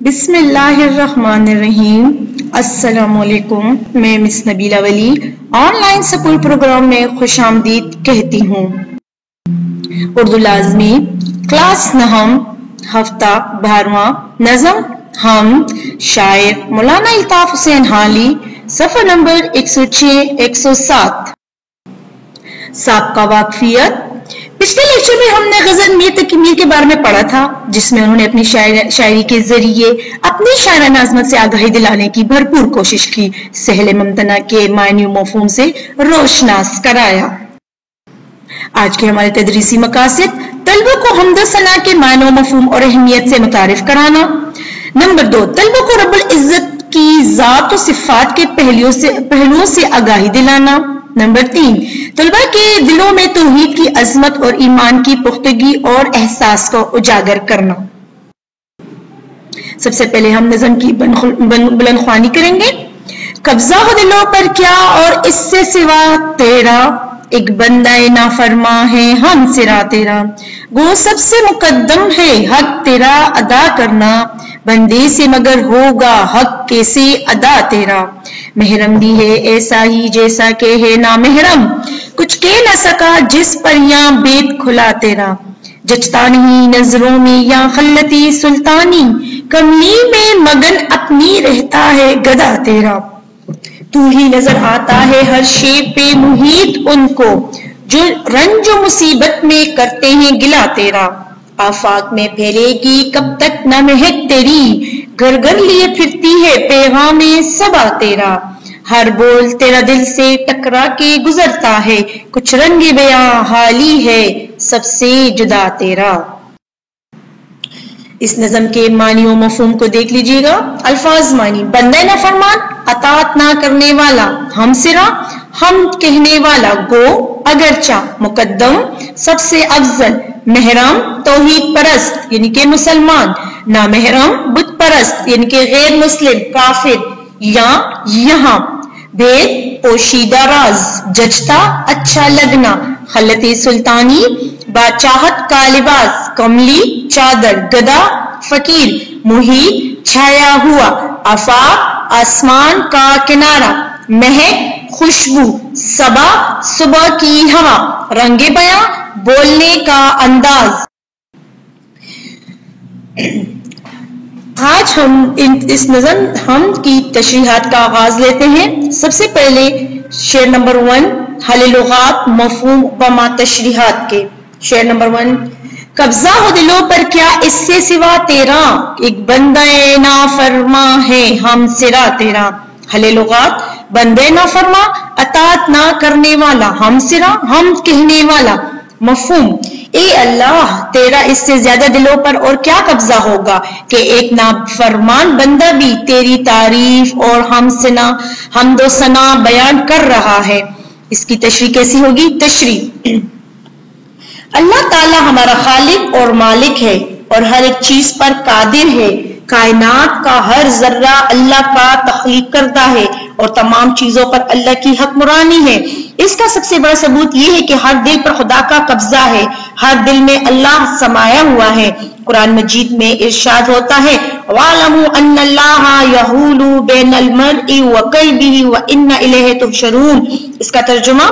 بسم اللہ الرحمن الرحیم۔ السلام علیکم، میں مس نبیلہ ولی آن لائن سکول پروگرام میں خوش آمدید کہتی ہوں۔ اردو لازمی کلاس نہم، ہفتہ 12واں، نظم ہم، شاعر مولانا الطاف حسین حالی، صفحہ نمبر 106-107۔ سابقہ واقفیت۔ پچھلے لیکچر میں ہم نے غزل میر تقی میر کے بارے میں پڑھا تھا، جس میں انہوں نے اپنی شاعری کے ذریعے اپنی شاعرانہ عظمت سے آگاہی دلانے کی بھرپور کوشش کی، سہل ممتنع کے معنی و مفہوم سے روشناس کرایا۔ آج کے ہمارے تدریسی مقاصد: طلبہ کو حمد و ثنا کے معنی و مفہوم اور اہمیت سے متعارف کرانا۔ نمبر 2، طلبہ کو رب العزت کی ذات و صفات کے پہلوؤں سے آگاہی دلانا۔ نمبر 3، طلبہ کے دلوں میں توحید کی عظمت اور ایمان کی پختگی اور احساس کو اجاگر کرنا۔ سب سے پہلے ہم نظم کی بلند خوانی کریں گے۔ قبضہ ہو دلوں پر کیا اور اس سے سوا تیرا، ایک بندہ نافرما ہے ہم سرا تیرا، گو سب سے مقدم ہے حق تیرا ادا کرنا، بندے سے مگر ہوگا حق کیسے ادا تیرا، محرم بھی ہے ایسا ہی جیسا کہ ہے نامحرم، کچھ کہہ نہ سکا جس پر یہاں بیت کھلا تیرا، جچتا نہیں نظروں میں یا خلتی سلطانی، کملی میں مگن اپنی رہتا ہے گدا تیرا، تو ہی نظر آتا ہے ہر شے پہ محیط ان کو، جو رنج و مصیبت میں کرتے ہیں گلا تیرا، آفاق میں پھیلے گی کب تک نہ مہک تیری، گھر گھر لیے پھرتی ہے پیغام صبا تیرا، ہر بول تیرا دل سے ٹکرا کے گزرتا ہے، کچھ رنگ بیاں حالی ہے سب سے جدا تیرا۔ اس نظم کے معنی و مفہوم کو دیکھ لیجئے گا۔ الفاظ معنی: بندہ نافرمان، اطاعت نہ کرنے والا، ہم سرا، ہم کہنے والا، گو اگرچہ، مقدم سب سے افضل، محرم توحید پرست یعنی کہ مسلمان، نامحرم بت پرست یعنی کہ غیر مسلم کافر، یا یہاں، بھید پوشیدہ راز، جچتا اچھا لگنا، خلط سلطانی بادشاہت کا لباس، کملی چادر، گدا فقیر، محیط چھایا ہوا، آفاق آسمان کا کنارہ، مہک خوشبو، صبا صبح کی ہوا، رنگ بیاں بولنے کا انداز۔ آج ہم اس نظم ہم کی تشریحات کا آغاز لیتے ہیں۔ سب سے پہلے شعر نمبر 1، حل لغات مفہوم بما تشریحات کے۔ شعر نمبر 1، قبضہ ہو دلوں پر کیا اس سے سوا تیرا، ایک بندہ نافرما ہے ہم سرا تیرا۔ حل لغات: بندے نافرما، اطاعت نہ کرنے والا، ہم سرا، ہم کہنے والا۔ مفہوم: اے اللہ تیرا اس سے زیادہ دلوں پر اور کیا قبضہ ہوگا کہ ایک نافرمان بندہ بھی تیری تعریف اور حمد و ثنا بیان کر رہا ہے۔ اس کی تشریح کیسی ہوگی؟ تشریح: اللہ تعالی ہمارا خالق اور مالک ہے اور ہر ایک چیز پر قادر ہے، کائنات کا ہر ذرہ اللہ کا تخلیق کرتا ہے اور تمام چیزوں پر اللہ کی حکمرانی ہے۔ اس کا سب سے بڑا ثبوت یہ ہے کہ ہر دل پر خدا کا قبضہ ہے، ہر دل میں اللہ سمایا ہوا ہے۔ قرآن مجید میں ارشاد ہوتا ہے وَاعْلَمُوا أَنَّ اللَّهَ يَحُولُ بَيْنَ الْمَرْءِ وَقَلْبِهِ وَإِنَّ إِلَيْهِ تُحْشَرُونَ۔ اس کا ترجمہ: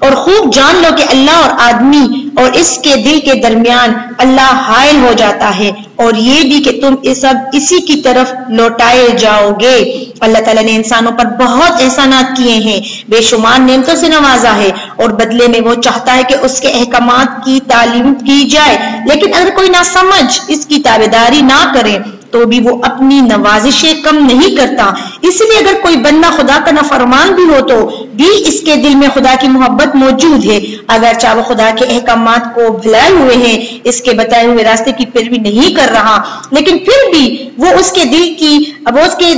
اور خوب جان لو کہ اللہ اور آدمی اور اس کے دل کے درمیان اللہ حائل ہو جاتا ہے، اور یہ بھی کہ تم سب اسی کی طرف لوٹائے جاؤ گے۔ اللہ تعالیٰ نے انسانوں پر بہت احسانات کیے ہیں، بے شمار نعمتوں سے نوازا ہے، اور بدلے میں وہ چاہتا ہے کہ اس کے احکامات کی تعلیم کی جائے، لیکن اگر کوئی نہ سمجھ اس کی تابعداری نہ کرے تو بھی وہ اپنی نوازشیں کم نہیں کرتا۔ اس لیے اگر کوئی بندہ خدا کا نافرمان بھی ہو تو بھی اس کے دل میں خدا کی محبت موجود ہے، اگرچہ وہ خدا کے احکامات کو بھلائے ہوئے ہیں، اس کے بتائے ہوئے راستے کی پیروی نہیں کر رہا، لیکن پھر بھی وہ اس کے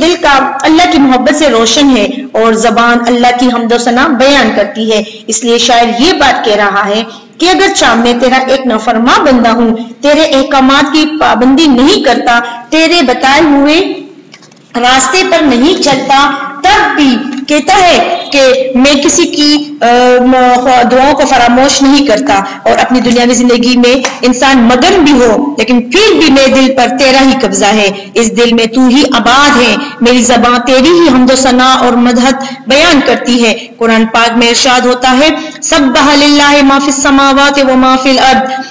دل کا اللہ کی محبت سے روشن ہے، اور زبان اللہ کی حمد و ثنا بیان کرتی ہے۔ اس لیے شاعر یہ بات کہہ رہا ہے کہ اگرچہ میں تیرا ایک نافرما بندہ ہوں، تیرے احکامات کی پابندی نہیں کرتا، تیرے بتائے ہوئے راستے پر نہیں چلتا، تب بھی کہتا ہے کہ میں کسی کی دعاؤں کو فراموش نہیں کرتا، اور اپنی دنیاوی زندگی میں انسان مگن بھی ہو لیکن پھر بھی میرے دل پر تیرا ہی قبضہ ہے، اس دل میں تو ہی آباد ہے، میری زبان تیری ہی حمد و ثنا اور مدحت بیان کرتی ہے۔ قرآن پاک میں ارشاد ہوتا ہے سبح للہ ما فی السماوات و ما فی الارض۔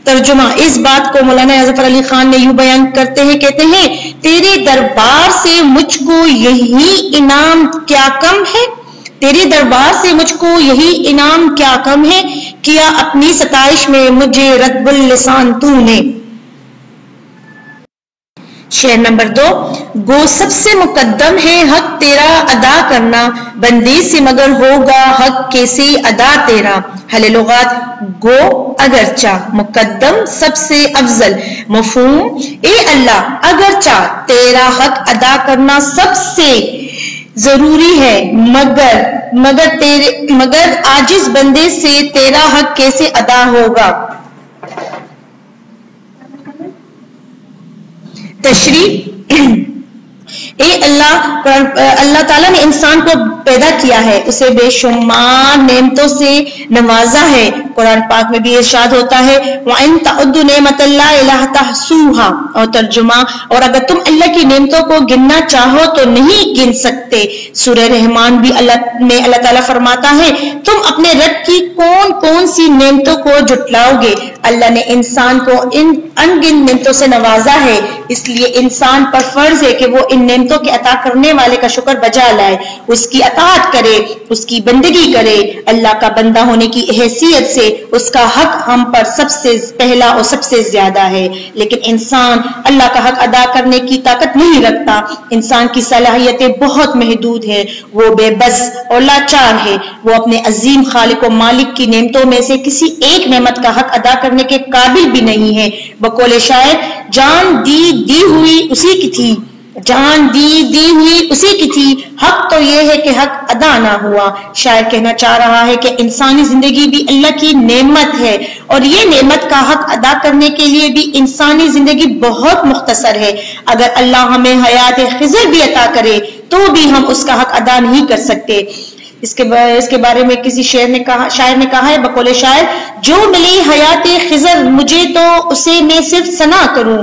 ترجمہ، اس بات کو مولانا ظفر علی خان نے یوں بیان کرتے ہیں، کہتے ہیں تیرے دربار سے مجھ کو یہی انعام کیا کم ہے، تیرے دربار سے مجھ کو یہی انعام کیا کم ہے، کیا اپنی ستائش میں مجھے رطب اللسان تو نے۔ شعر نمبر 2، گو سب سے مقدم ہے حق تیرا ادا کرنا، بندے سے مگر ہوگا حق کیسے ادا تیرا۔ حل لغات، گو اگرچہ، مقدم سب سے افضل، مفہوم اے اللہ اگرچہ تیرا حق ادا کرنا سب سے ضروری ہے، مگر عاجز بندے سے تیرا حق کیسے ادا ہوگا۔ تشریح، اے اللہ تعالیٰ نے انسان کو پیدا کیا ہے، اسے بے شمار نعمتوں سے نوازا ہے۔ قرآن پاک میں بھی ارشاد ہوتا ہے وَإِن تَعُدُّوا نِعْمَةَ اللَّهِ لَا تُحْصُوهَا، اور ترجمہ، اور اگر تم اللہ کی نعمتوں کو گننا چاہو تو نہیں گن سکتے۔ سورہ رحمان بھی اللہ تعالیٰ فرماتا ہے تم اپنے رب کی کون کون سی نعمتوں کو جھٹلاؤ گے۔ اللہ نے انسان کو ان انگن نعمتوں سے نوازا ہے، اس لیے انسان پر فرض ہے کہ وہ ان نعمتوں کے عطا کرنے والے کا شکر بجا لائے، اس کی اطاعت کرے، اس کی بندگی کرے۔ اللہ کا بندہ ہونے کی حیثیت سے اس کا حق ہم پر سب سے پہلا اور سب سے زیادہ ہے، لیکن انسان اللہ کا حق ادا کرنے کی طاقت نہیں رکھتا۔ انسان کی صلاحیتیں بہت محدود ہیں، وہ بے بس اور لاچار ہے، وہ اپنے عظیم خالق و مالک کی نعمتوں میں سے کسی ایک نعمت کا حق ادا کرنے کے قابل بھی نہیں ہے۔ بقول شاعر، جان دی ہوئی اسی کی تھی، جان دی ہوئی اسی کی تھی، حق تو یہ ہے کہ حق ادا نہ ہوا۔ شاعر کہنا چاہ رہا ہے کہ انسانی زندگی بھی اللہ کی نعمت ہے، اور یہ نعمت کا حق ادا کرنے کے لیے بھی انسانی زندگی بہت مختصر ہے۔ اگر اللہ ہمیں حیات خضر بھی عطا کرے تو بھی ہم اس کا حق ادا نہیں کر سکتے۔ اس کے بارے میں کسی شاعر نے کہا ہے، بقول شاعر، جو ملی حیات خضر مجھے تو اسے میں صرف ثنا کروں،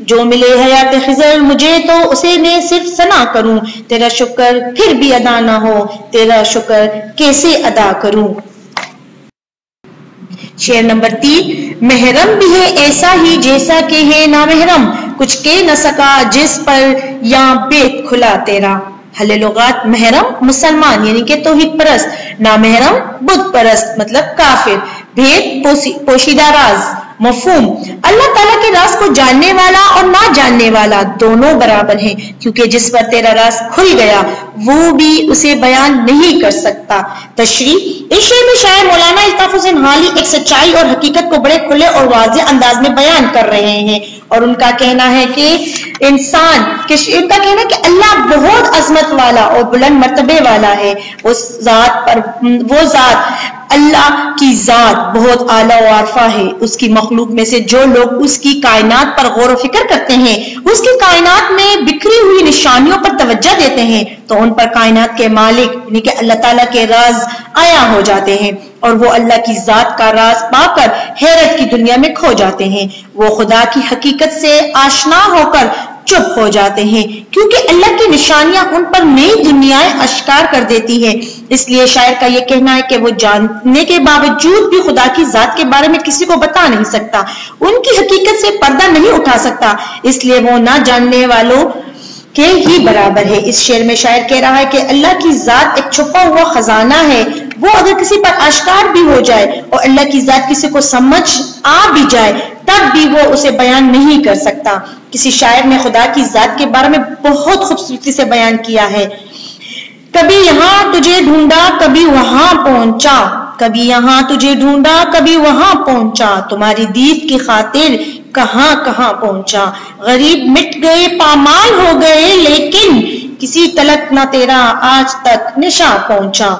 جو ملے حیات خضر مجھے تو اسے میں صرف ثنا کروں، تیرا شکر پھر بھی ادا نہ ہو، تیرا شکر کیسے ادا کروں۔ شعر نمبر 3، محرم بھی ہے ایسا ہی جیسا کہ ہے نامحرم، کچھ کہہ نہ سکا جس پر یا بیت کھلا تیرا۔ حل لغات، محرم مسلمان یعنی کہ توحید پرست، نامحرم بت پرست مطلب کافر۔ بھید پوشیدہ راز، مفہوم اللہ تعالیٰ کے راز کو جاننے والا اور نہ جاننے والا دونوں برابر ہیں، کیونکہ جس پر تیرا راز کھل گیا وہ بھی اسے بیان نہیں کر سکتا۔ تشریح، اس شعر میں شاعر مولانا الطاف حسین حالی ایک سچائی اور حقیقت کو بڑے کھلے اور واضح انداز میں بیان کر رہے ہیں، اور ان کا کہنا ہے کہ اللہ بہت عظمت والا اور بلند مرتبے والا ہے، وہ ذات اللہ کی ذات بہت اعلیٰ و عارفہ ہے۔ اس کی مخلوق میں سے جو لوگ اس کی کائنات پر غور و فکر کرتے ہیں، اس کی کائنات میں بکھری ہوئی نشانیوں پر توجہ دیتے ہیں، تو ان پر کائنات کے مالک یعنی کہ اللہ تعالیٰ کے راز آیا ہو جاتے ہیں، اور وہ اللہ کی ذات کا راز پا کر حیرت کی دنیا میں کھو جاتے ہیں۔ وہ خدا کی حقیقت سے آشنا ہو کر چپ ہو جاتے ہیں، کیونکہ اللہ کی نشانیاں ان پر نئی دنیایں اشکار کر دیتی ہیں۔ اس لیے شاعر کا یہ کہنا ہے کہ وہ جاننے کے باوجود بھی خدا کی ذات کے بارے میں کسی کو بتا نہیں سکتا، ان کی حقیقت سے پردہ نہیں اٹھا سکتا، اس لیے وہ نہ جاننے والوں کے ہی برابر ہے۔ اس شعر میں شاعر کہہ رہا ہے کہ اللہ کی ذات ایک چھپا ہوا خزانہ ہے، وہ اگر کسی پر آشکار بھی ہو جائے اور اللہ کی ذات کسی کو سمجھ آ بھی جائے تب بھی وہ اسے بیان نہیں کر سکتا۔ کسی شاعر نے خدا کی ذات کے بارے میں بہت خوبصورتی سے بیان کیا ہے، کبھی یہاں تجھے ڈھونڈا کبھی وہاں پہنچا، کبھی یہاں تجھے ڈھونڈا کبھی وہاں پہنچا، تمہاری دید کی خاطر کہاں کہاں پہنچا، غریب مٹ گئے پامال ہو گئے لیکن کسی تلک نہ تیرا آج تک نشاں پہنچا۔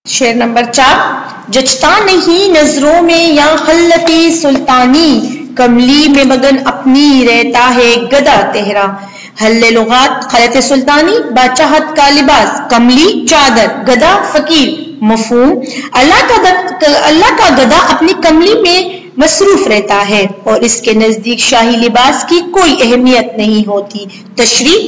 شعر نمبر 4، جچتا نہیں نظروں میں یا خلتی سلطانی، کملی میں مگن اپنی رہتا ہے گدا تہرا۔ حل لغات خلط سلطانی بادشاہت کا لباس، کملی چادر، گدا فقیر۔ مفہوم اللہ کا گدا اپنی کملی میں مصروف رہتا ہے اور اس کے نزدیک شاہی لباس کی کوئی اہمیت نہیں ہوتی۔ تشریح،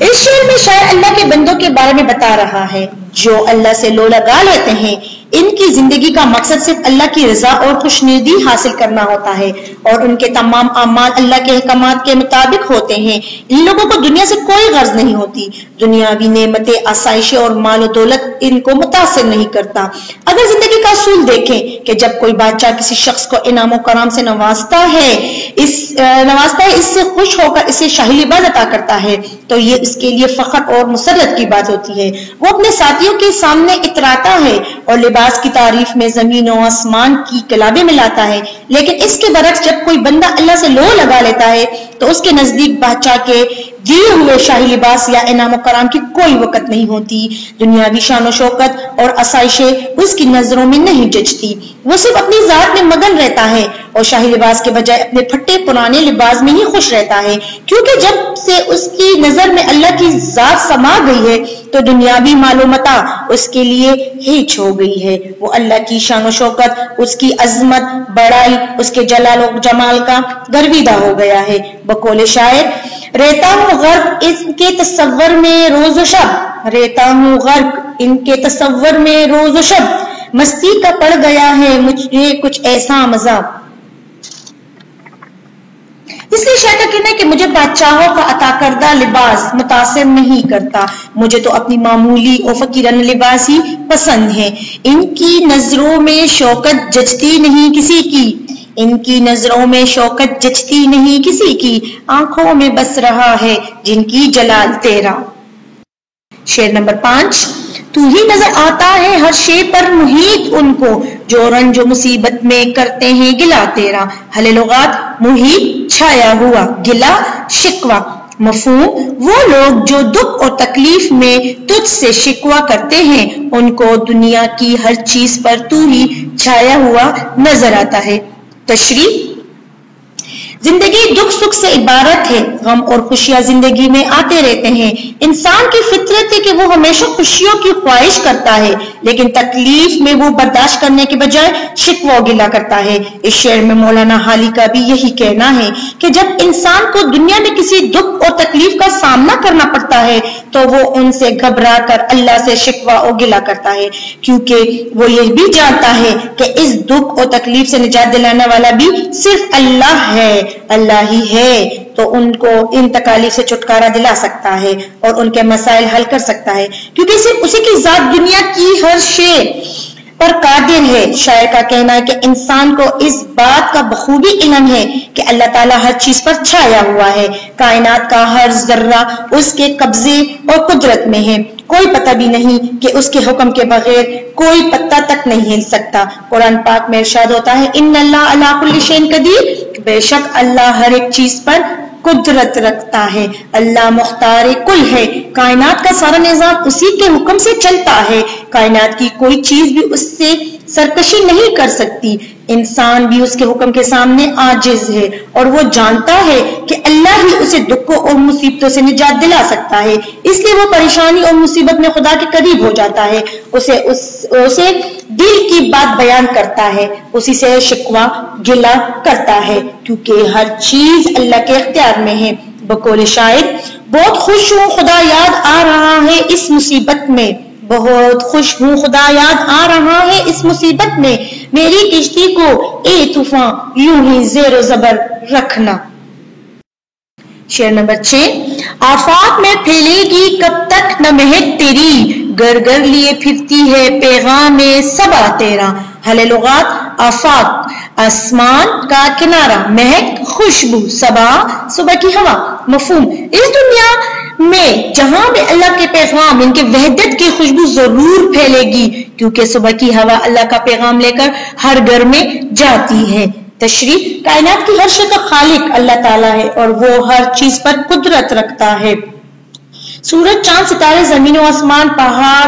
اس شعر میں شاعر اللہ کے بندوں کے بارے میں بتا رہا ہے جو اللہ سے لو لگا لیتے ہیں۔ ان کی زندگی کا مقصد صرف اللہ کی رضا اور خوشنودی حاصل کرنا ہوتا ہے اور ان کے تمام اعمال اللہ کے احکامات کے مطابق ہوتے ہیں۔ ان لوگوں کو دنیا سے کوئی غرض نہیں ہوتی۔ دنیاوی نعمتیں، آسائشیں اور مال و دولت ان کو متاثر نہیں کرتا۔ اگر زندگی کا اصول دیکھیں کہ جب کوئی بادشاہ کسی شخص کو انعام و کرام سے نوازتا ہے، اس سے خوش ہو کر اسے شاہی لباس عطا کرتا ہے تو یہ اس کے لیے فخر اور مسرت کی بات ہوتی ہے۔ وہ اپنے ساتھیوں کے سامنے اتراتا ہے اور لباس کی تعریف میں زمین و آسمان کی کلابیں ملاتا ہے، لیکن اس کے برعکس جب کوئی بندہ اللہ سے لو لگا لیتا ہے تو اس کے نزدیک بادشاہ کے دیے ہوئے شاہی لباس یا انعام و کرام کی کوئی وقت نہیں ہوتی۔ دنیاوی شان و شوکت اور آسائشیں اس کی نظروں میں نہیں جچتی۔ وہ صرف اپنی ذات میں مگن رہتا ہے اور شاہی لباس کے بجائے اپنے پھٹے پرانے لباس میں ہی خوش رہتا ہے، کیونکہ جب سے اس کی نظر میں اللہ کی ذات سما گئی ہے تو دنیاوی مال و متاع اس کے لیے ہیچ ہو گئی ہے۔ وہ اللہ کی شان و شوکت، اس کی عظمت بڑائی، اس کے جلال و جمال کا گرویدہ ہو گیا ہے۔ بقول شاعر، رہتا ہوں غرق ان کے تصور میں روز و شب، رہتا ہوں غرق ان کے تصور میں روز و شب، مستی کا پڑ گیا ہے مجھے کچھ ایسا مزہ۔ اس لیے شاعر کا کہنا ہے کہ مجھے بادشاہوں کا عطا کردہ لباس متاثر نہیں کرتا، مجھے تو اپنی معمولی اور فقیرانہ لباس ہی پسند ہے۔ ان کی نظروں میں شوکت جچتی نہیں کسی کی، ان کی نظروں میں شوکت جچتی نہیں کسی کی، آنکھوں میں بس رہا ہے جن کی جلال تیرا۔ شعر نمبر 5، تو ہی نظر آتا ہے ہر شے پر محیط ان کو جو رنج و مصیبت میں کرتے ہیں گلا تیرا۔ حل لغات محیط چھایا ہوا، گلا شکوہ۔ مفہوم، وہ لوگ جو دکھ اور تکلیف میں تجھ سے شکوہ کرتے ہیں ان کو دنیا کی ہر چیز پر تو ہی چھایا ہوا نظر آتا ہے۔ تشریح، زندگی دکھ سکھ سے عبارت ہے، غم اور خوشیاں زندگی میں آتے رہتے ہیں۔ انسان کی فطرت ہے کہ وہ ہمیشہ خوشیوں کی خواہش کرتا ہے، لیکن تکلیف میں وہ برداشت کرنے کے بجائے شکوہ و گلہ کرتا ہے۔ اس شعر میں مولانا حالی کا بھی یہی کہنا ہے کہ جب انسان کو دنیا میں کسی دکھ اور تکلیف کا سامنا کرنا پڑتا ہے تو وہ ان سے گھبرا کر اللہ سے شکوہ و گلہ کرتا ہے، کیونکہ وہ یہ بھی جانتا ہے کہ اس دکھ اور تکلیف سے نجات دلانے والا بھی صرف اللہ ہے، اللہ ہی ہے تو ان کو ان تکالیف سے چھٹکارا دلا سکتا ہے اور ان کے مسائل حل کر سکتا ہے، کیونکہ صرف اسی کی ذات دنیا کی ہر شے پر قادر ہے۔ شاعر کا کہنا ہے کہ انسان کو اس بات کا بخوبی علم ہے کہ اللہ تعالیٰ ہر چیز پر چھایا ہوا ہے، کائنات کا ہر ذرہ اس کے قبضے اور قدرت میں ہے، کوئی پتہ بھی نہیں کہ اس کے حکم کے بغیر کوئی پتہ تک نہیں ہل سکتا۔ قرآن پاک میں ارشاد ہوتا ہے، ان اللہ علی کل شیء قدیر، بے شک اللہ ہر ایک چیز پر قدرت رکھتا ہے، اللہ مختار کل ہے، کائنات کا سارا نظام اسی کے حکم سے چلتا ہے، کائنات کی کوئی چیز بھی اس سے سرکشی نہیں کر سکتی، انسان بھی اس کے حکم کے سامنے عاجز ہے اور وہ جانتا ہے کہ اللہ ہی اسے دکھوں اور مصیبتوں سے نجات دلا سکتا ہے، اس لیے وہ پریشانی اور مصیبت میں خدا کے قریب ہو جاتا ہے، اسے دل کی بات بیان کرتا ہے، اسی سے شکوہ گلہ کرتا ہے، کیونکہ ہر چیز اللہ کے اختیار میں ہے۔ بقول شاعر، بہت خوش ہوں خدا یاد آ رہا ہے اس مصیبت میں، بہت خوش ہوں خدا یاد آ رہا ہے اس مصیبت میں، میری کشتی کو اے طوفاں یوں ہی زیر و زبر رکھنا۔ شعر نمبر 6، آفاق میں پھیلے گی کب تک نہ مہک تیری، گر گر لیے پھرتی ہے پیغام صبا تیرا۔ حل لغات، آفاق آسمان کا کنارہ، مہک خوشبو، صبا صبح کی ہوا۔ مفہوم، اس دنیا میں جہاں بھی اللہ کے پیغام ان کے وحدت کی خوشبو ضرور پھیلے گی، کیونکہ صبح کی ہوا اللہ کا پیغام لے کر ہر گھر میں جاتی ہے۔ تشریح، کائنات کی ہر شے کا خالق اللہ تعالیٰ ہے اور وہ ہر چیز پر قدرت رکھتا ہے۔ سورج، چاند، ستارے، زمین و آسمان، پہاڑ،